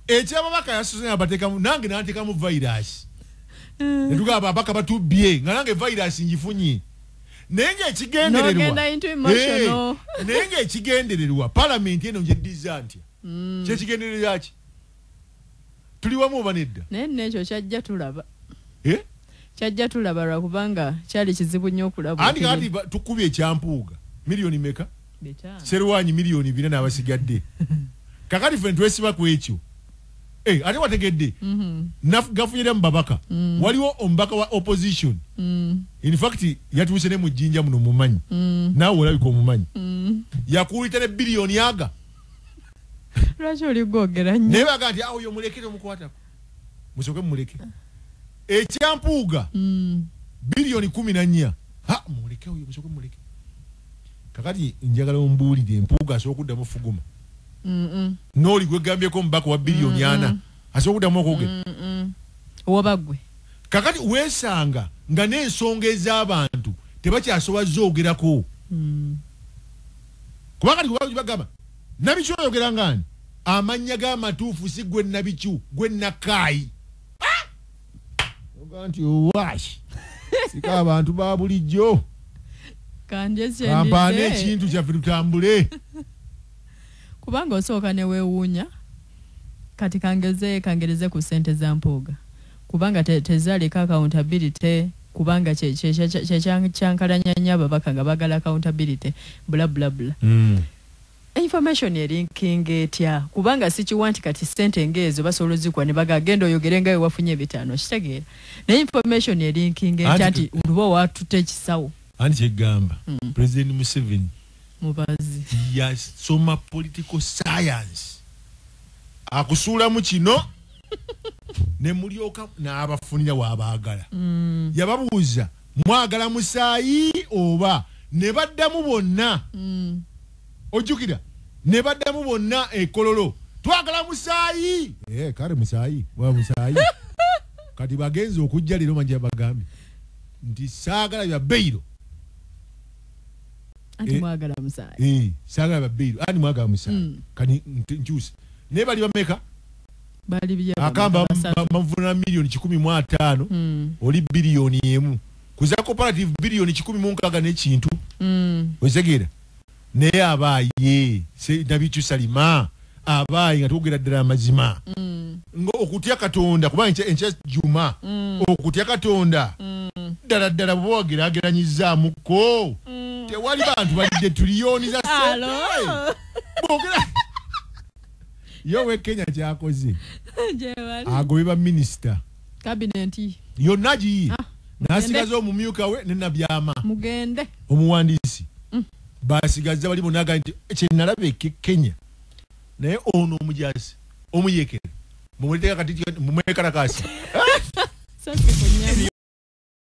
ekyababaka yasuzanya abatekamu nange natekamu virus netuga ababaka batubye nga nange virus njifunye nenge ekigendererwa parliament eno njediza ntya kyekigendererwa ki tuli wamu oba nedda naye nekyo kyajja tulaba kyajja tulaba lwakubanga kyali kizibu nnyo okulaba andi kati tukubye ekyampuuga miliyoni meka serwanyi miliyoni 4 n'abasigadde kakati ffe twesiba ku ekyo ate wategedde gafunyira mu babaka waliwo omubaka wa opposition in fact yatuuse ne mu jjinja muno mumanyi naawe olabika omumanyi yakuulita ne biliyoni aga lwaki oli gwogera nnyo naye baga nti oyo mulekere omukwatako musooke mumuleke ekyampuuga biliyoni 14 muleke oyo musooke mumuleke kakati njagala ombuulire empuuga asobola okuddamu fuguma noli gwegambyeko omubaka wa biliyoni 4 asobola okuddamu okwogera owabagwe kakati weesanga nga n'ensonga ez'abantu tebakyasobola zoogerako kubanga kati kubanga bagamba nabikyu oyogera ngani amannya g'amatuufu si gwe nabikyu gwe nakaayi oga nti owashi sika abantu ba bulijjo kampaana ekintu kyaffe tutambule kubanga osooka ne weewuunya kati kangereze ku ssente za mpuuga kubanga tezaalika accountability kubanga kyankalanya nnyo ababaka nga bagala accountability bula bula bula information erinking etya kubanga sikiwa nti kati ssente ng'ezo basobola ozikuwa ne bagagenda oyogere nga wewafunye ebitaano kitegeera naye information erinking etya nti oluba watuta ekisawo anti kyegamba President Museveni mubazi yasoma political science akusuulamu kino ne mulyoka n'abafunira waabaagala yababuuza mwagala musaayi oba ne baddamu bonna ojjukira ne baddamu bonna ekololo twagala musaayi kale musaayi wa musaayi kati bagenze okujja leero manja bagambye nti saagala bya beiro anti mwagala musaayi saagala bya beiro anti mwagala musaayi kani nkyuse ne bali bameka bali bya akamba mavuna miliyoni 15 oli biliyoni 1 kuza cooperative biliyoni 16 n'ekintu ozegeera naye abaaye nabikyu salima abaaye nga twogera ddala amazima okutya katonda kubanga enkya juma okutya katonda ddala ddala bwe wageraageranyizaamuko tewali bantu balidde tuliyoni za sente yowe Kenya kyakoze agobe ba minisita cabinet yonna giyi n'asigaza omumyuka we ne nabyama mugende omuwandiisi basigaza bali bonaga nti kyenalaba Kenya naye ono omujaasi omuyekere mumuliteka kati mumwekalakasi